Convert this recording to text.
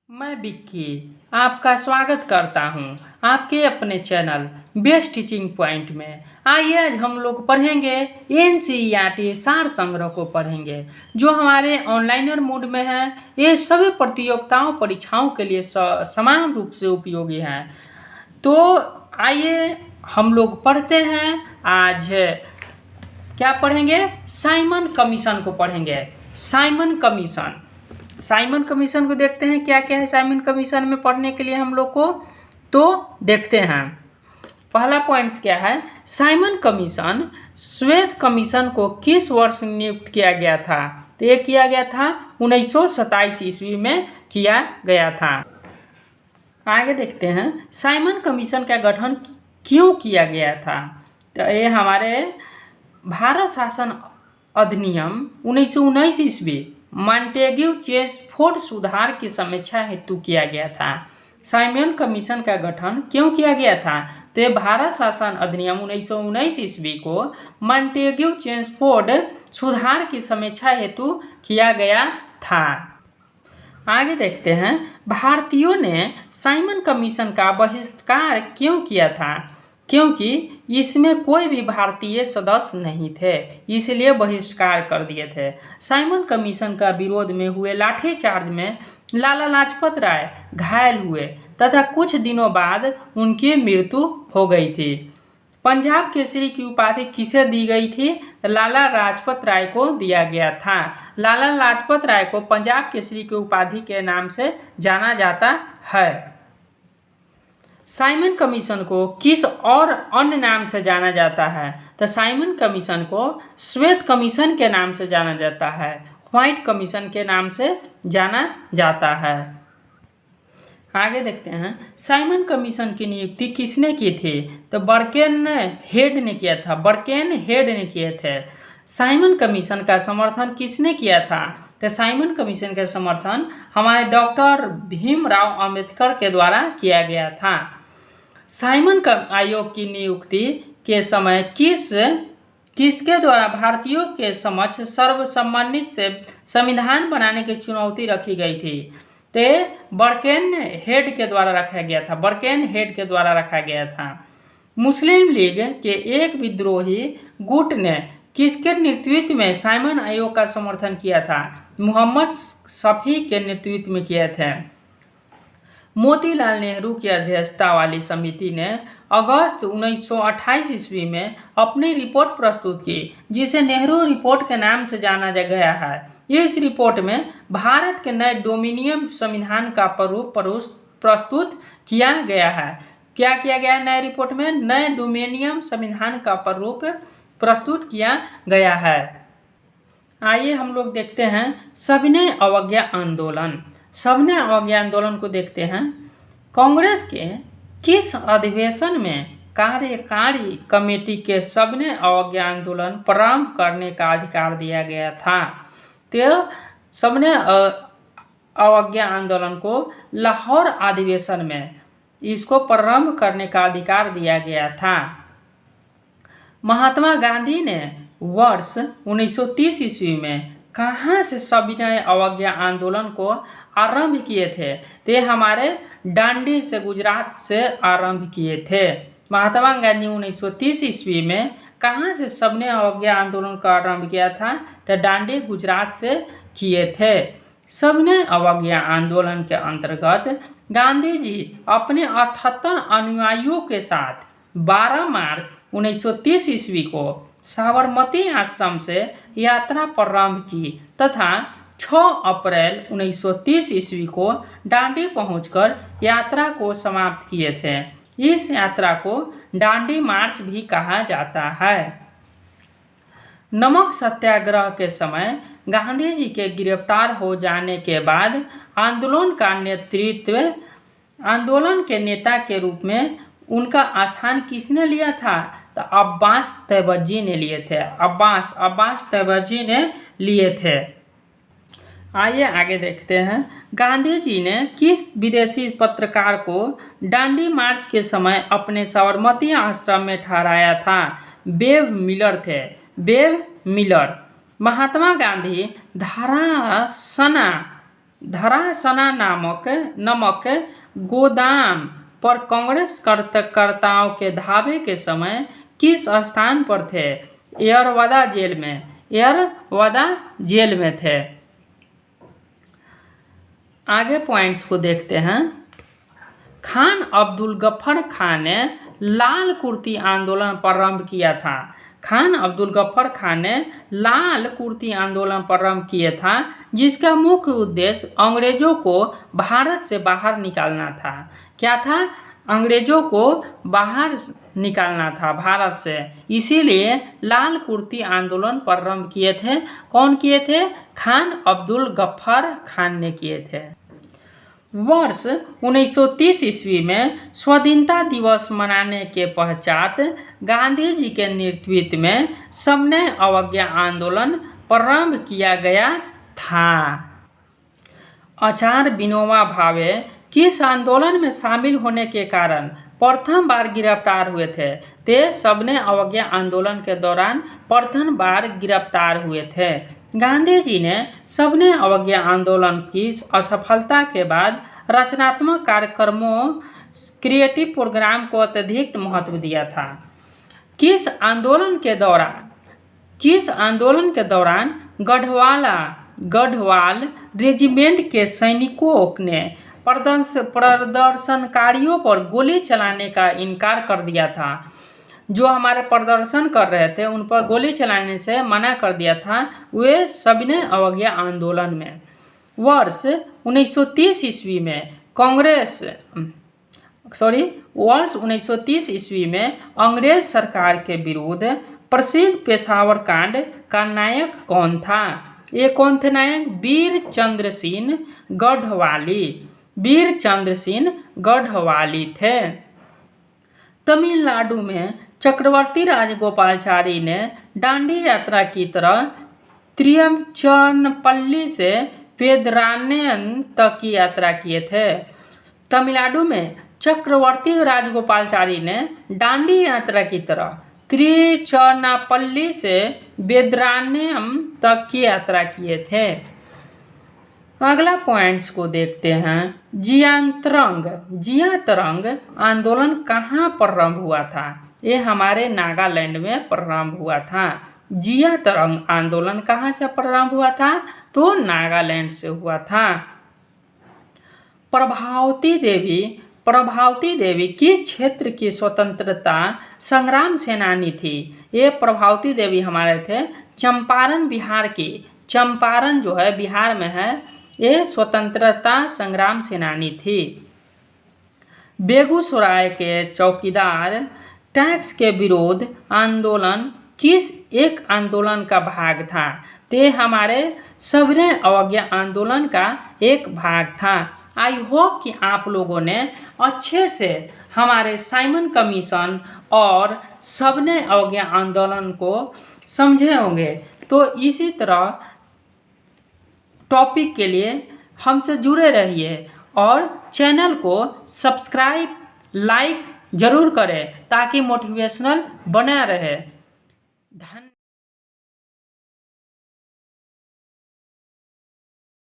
मैं विक्की आपका स्वागत करता हूं आपके अपने चैनल बेस्ट टीचिंग पॉइंट में। आइए आज हम लोग पढ़ेंगे एनसीईआरटी सार संग्रह को पढ़ेंगे जो हमारे ऑनलाइनर मोड में है। ये सभी प्रतियोगिताओं परीक्षाओं के लिए समान रूप से उपयोगी है। तो आइए हम लोग पढ़ते हैं। आज क्या पढ़ेंगे? साइमन कमीशन को पढ़ेंगे। साइमन कमीशन को देखते हैं क्या क्या है साइमन कमीशन में पढ़ने के लिए हम लोग को। तो देखते हैं पहला पॉइंट क्या है। साइमन कमीशन श्वेत कमीशन को किस वर्ष नियुक्त किया गया था? तो ये किया गया था 1927 ईस्वी में किया गया था। आगे देखते हैं साइमन कमीशन का गठन क्यों किया गया था। तो ये हमारे भारत शासन अधिनियम 1919 ईस्वी मॉन्टेग्यू चेम्सफोर्ड सुधार की समीक्षा हेतु किया गया था। साइमन कमीशन का गठन क्यों किया गया था? तो भारत शासन अधिनियम 1919 ईस्वी को मॉन्टेग्यू चेम्सफोर्ड सुधार की समीक्षा हेतु किया गया था। आगे देखते हैं भारतीयों ने साइमन कमीशन का बहिष्कार क्यों किया था? क्योंकि इसमें कोई भी भारतीय सदस्य नहीं थे, इसलिए बहिष्कार कर दिए थे। साइमन कमीशन का विरोध में हुए लाठीचार्ज में लाला लाजपत राय घायल हुए तथा कुछ दिनों बाद उनकी मृत्यु हो गई थी। पंजाब केसरी की उपाधि किसे दी गई थी? लाला लाजपत राय को दिया गया था। लाला लाजपत राय को पंजाब केसरी की उपाधि के नाम से जाना जाता है। साइमन कमीशन को किस और अन्य नाम से जाना जाता है? तो साइमन कमीशन को श्वेत कमीशन के नाम से जाना जाता है, व्हाइट कमीशन के नाम से जाना जाता है। आगे देखते हैं साइमन कमीशन की नियुक्ति किसने की थी? तो बर्केन हेड ने किया था। बर्केन हेड ने किए थे। साइमन कमीशन का समर्थन किसने किया था? तो साइमन कमीशन का समर्थन हमारे डॉक्टर भीमराव अंबेडकर के द्वारा किया गया था। साइमन आयोग की नियुक्ति के समय किसके द्वारा भारतीयों के समक्ष सर्वसम्मति से संविधान बनाने की चुनौती रखी गई थी? तो बर्केन हेड के द्वारा रखा गया था। बर्केन हेड के द्वारा रखा गया था। मुस्लिम लीग के एक विद्रोही गुट ने किसके नेतृत्व में साइमन आयोग का समर्थन किया था? मोहम्मद शफी के नेतृत्व में किए थे। मोतीलाल नेहरू की अध्यक्षता वाली समिति ने अगस्त 1928 ईस्वी में अपनी रिपोर्ट प्रस्तुत की जिसे नेहरू रिपोर्ट के नाम से जाना गया है। इस रिपोर्ट में भारत के नए डोमिनियन संविधान का प्रारूप प्रस्तुत किया गया है। क्या किया गया है नए रिपोर्ट में? नए डोमिनियन संविधान का प्रारूप प्रस्तुत किया गया है। आइए हम लोग देखते हैं सविनय अवज्ञा आंदोलन। सविनय अवज्ञा आंदोलन को देखते हैं। कांग्रेस के किस अधिवेशन में कार्यकारी कमेटी के सविनय अवज्ञा आंदोलन प्रारंभ करने का अधिकार दिया गया था? तो सविनय अवज्ञा आंदोलन को लाहौर अधिवेशन में इसको प्रारंभ करने का अधिकार दिया गया था। महात्मा गांधी ने वर्ष 1930 ईस्वी में कहाँ से सविनय अवज्ञा आंदोलन को आरंभ किए थे? ते हमारे डांडी से, गुजरात से आरंभ किए थे। महात्मा गांधी 1930 ईस्वी में कहाँ से सविनय अवज्ञा आंदोलन का आरंभ किया था? तो डांडी, गुजरात से किए थे। सविनय अवज्ञा आंदोलन के अंतर्गत गांधी जी अपने 78 अनुयायियों के साथ 12 मार्च 1930 ईस्वी को साबरमती आश्रम से यात्रा प्रारंभ की तथा 6 अप्रैल 1930 ईस्वी को डांडी पहुंचकर यात्रा को समाप्त किए थे। इस यात्रा को डांडी मार्च भी कहा जाता है। नमक सत्याग्रह के समय गांधी जी के गिरफ्तार हो जाने के बाद आंदोलन के नेता के रूप में उनका स्थान किसने लिया था? तो अब्बास तैयबजी ने लिए थे। अब्बास तैयबजी ने लिए थे। आइए आगे देखते हैं गांधी जी ने किस विदेशी पत्रकार को डांडी मार्च के समय अपने साबरमती आश्रम में ठहराया था? बेव मिलर थे। बेव मिलर। महात्मा गांधी धारासना धरासना नमक गोदाम पर कांग्रेस कार्यकर्ताओं के धावे के समय किस स्थान पर थे? एयरवादा जेल में थे। आगे पॉइंट्स को देखते हैं। खान अब्दुल गफ्फार खान ने लाल कुर्ती आंदोलन प्रारंभ किया था। खान अब्दुल गफ्फार खान ने लाल कुर्ती आंदोलन प्रारंभ किया था, जिसका मुख्य उद्देश्य अंग्रेजों को भारत से बाहर निकालना था। क्या था? अंग्रेजों को बाहर निकालना था भारत से, इसीलिए लाल कुर्ती आंदोलन प्रारंभ किए थे। कौन किए थे? खान अब्दुल गफ्फार खान ने किए थे। वर्ष 1930 ईस्वी में स्वाधीनता दिवस मनाने के पश्चात गांधी जी के नेतृत्व में सविनय अवज्ञा आंदोलन प्रारंभ किया गया था। आचार्य विनोबा भावे किस आंदोलन में शामिल होने के कारण प्रथम बार गिरफ्तार हुए थे? ते सविनय अवज्ञा आंदोलन के दौरान प्रथम बार गिरफ्तार हुए थे। गांधी जी ने सविनय अवज्ञा आंदोलन की असफलता के बाद रचनात्मक कार्यक्रमों क्रिएटिव प्रोग्राम को अत्यधिक महत्व दिया था। किस आंदोलन के दौरान गढ़वाल रेजिमेंट के सैनिकों ने प्रदर्शनकारियों पर गोली चलाने का इनकार कर दिया था? जो हमारे प्रदर्शन कर रहे थे उन पर गोली चलाने से मना कर दिया था, वे सविनय अवज्ञा आंदोलन में। वर्ष 1930 ईस्वी में अंग्रेज सरकार के विरुद्ध प्रसिद्ध पेशावर कांड का नायक कौन था? ये कौन थे नायक? वीर चंद्र सिंह गढ़वाली थे। तमिलनाडु में चक्रवर्ती राजगोपालाचारी ने दांडी यात्रा की तरह तिरुचिरापल्ली से पेदरायन तक की यात्रा किए थे। तमिलनाडु में चक्रवर्ती राजगोपालाचारी ने दांडी यात्रा की तरह तिरुचिरापल्ली से पेदरायन तक की यात्रा किए थे। अगला पॉइंट्स को देखते हैं। जिया तरंग आंदोलन कहाँ प्रारंभ हुआ था? ये हमारे नागालैंड में प्रारंभ हुआ था। जिया तरंग आंदोलन कहाँ से प्रारंभ हुआ था? तो नागालैंड से हुआ था। प्रभावती देवी किस क्षेत्र की स्वतंत्रता संग्राम सेनानी थी? ये प्रभावती देवी हमारे थे चंपारण बिहार की। चंपारण जो है बिहार में है, ये स्वतंत्रता संग्राम सेनानी थी। बेगूसराय के चौकीदार टैक्स के विरोध आंदोलन किस एक आंदोलन का भाग था? ते हमारे सविनय अवज्ञा आंदोलन का एक भाग था। आई होप कि आप लोगों ने अच्छे से हमारे साइमन कमीशन और सविनय अवज्ञा आंदोलन को समझे होंगे। तो इसी तरह टॉपिक के लिए हमसे जुड़े रहिए और चैनल को सब्सक्राइब लाइक जरूर करें ताकि मोटिवेशनल बना रहे। धन्यवाद।